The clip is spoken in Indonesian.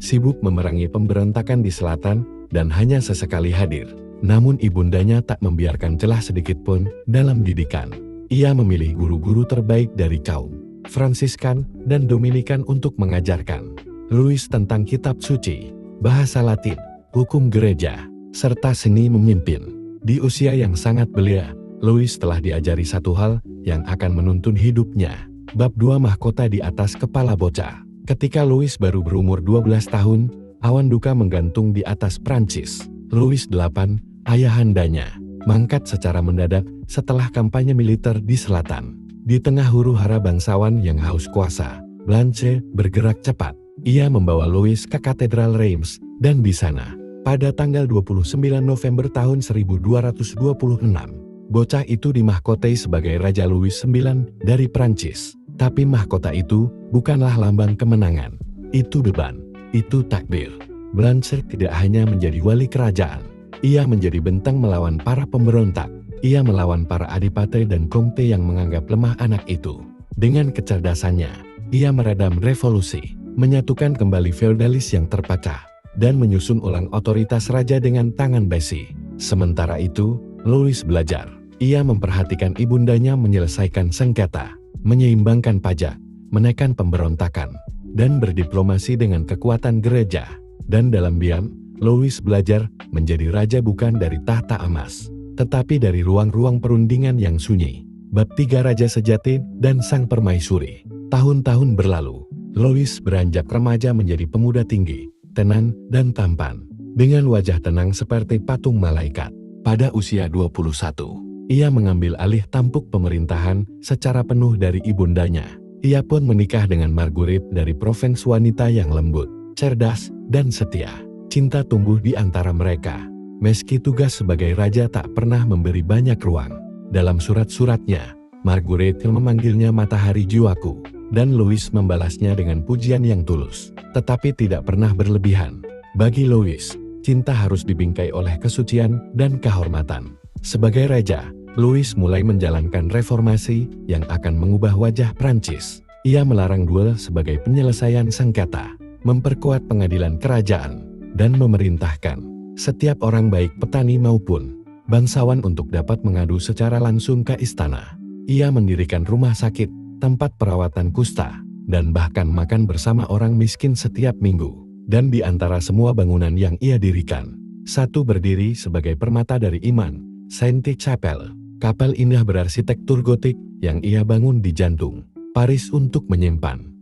sibuk memerangi pemberontakan di selatan, dan hanya sesekali hadir. Namun ibundanya tak membiarkan celah sedikit pun dalam didikan. Ia memilih guru-guru terbaik dari kaum Fransiskan dan Dominikan untuk mengajarkan Louis tentang kitab suci, bahasa Latin, hukum gereja, serta seni memimpin. Di usia yang sangat belia, Louis telah diajari satu hal yang akan menuntun hidupnya. Bab 2 mahkota di atas kepala bocah. Ketika Louis baru berumur 12 tahun, awan duka menggantung di atas Prancis. Louis VIII, ayahandanya, mangkat secara mendadak setelah kampanye militer di selatan. Di tengah huru-hara bangsawan yang haus kuasa, Blanche bergerak cepat. Ia membawa Louis ke Katedral Reims, dan di sana, pada tanggal 29 November tahun 1226, bocah itu dimahkotai sebagai Raja Louis IX dari Prancis. Tapi mahkota itu bukanlah lambang kemenangan. Itu beban, itu takdir. Blanche tidak hanya menjadi wali kerajaan. Ia menjadi benteng melawan para pemberontak. Ia melawan para adipate dan komte yang menganggap lemah anak itu. Dengan kecerdasannya, ia meredam revolusi, menyatukan kembali feodalis yang terpecah, dan menyusun ulang otoritas raja dengan tangan besi. Sementara itu, Louis belajar. Ia memperhatikan ibundanya menyelesaikan sengketa, menyeimbangkan pajak, menekan pemberontakan, dan berdiplomasi dengan kekuatan gereja. Dan dalam diam, Louis belajar menjadi raja bukan dari tahta emas, tetapi dari ruang-ruang perundingan yang sunyi. Bab 3 Raja Sejati dan Sang Permaisuri. Tahun-tahun berlalu, Louis beranjak remaja menjadi pemuda tinggi, tenan, dan tampan, dengan wajah tenang seperti patung malaikat. Pada usia 21, ia mengambil alih tampuk pemerintahan secara penuh dari ibundanya. Ia pun menikah dengan Marguerite dari Provence, wanita yang lembut, cerdas, dan setia. Cinta tumbuh di antara mereka, meski tugas sebagai raja tak pernah memberi banyak ruang. Dalam surat-suratnya, Marguerite memanggilnya matahari jiwaku, dan Louis membalasnya dengan pujian yang tulus, tetapi tidak pernah berlebihan. Bagi Louis, cinta harus dibingkai oleh kesucian dan kehormatan. Sebagai raja, Louis mulai menjalankan reformasi yang akan mengubah wajah Prancis. Ia melarang duel sebagai penyelesaian sengketa, memperkuat pengadilan kerajaan, dan memerintahkan setiap orang baik petani maupun bangsawan untuk dapat mengadu secara langsung ke istana. Ia mendirikan rumah sakit, tempat perawatan kusta, dan bahkan makan bersama orang miskin setiap minggu. Dan di antara semua bangunan yang ia dirikan, satu berdiri sebagai permata dari iman, Sainte-Chapelle, kapel indah berarsitektur gotik yang ia bangun di jantung Paris untuk menyimpan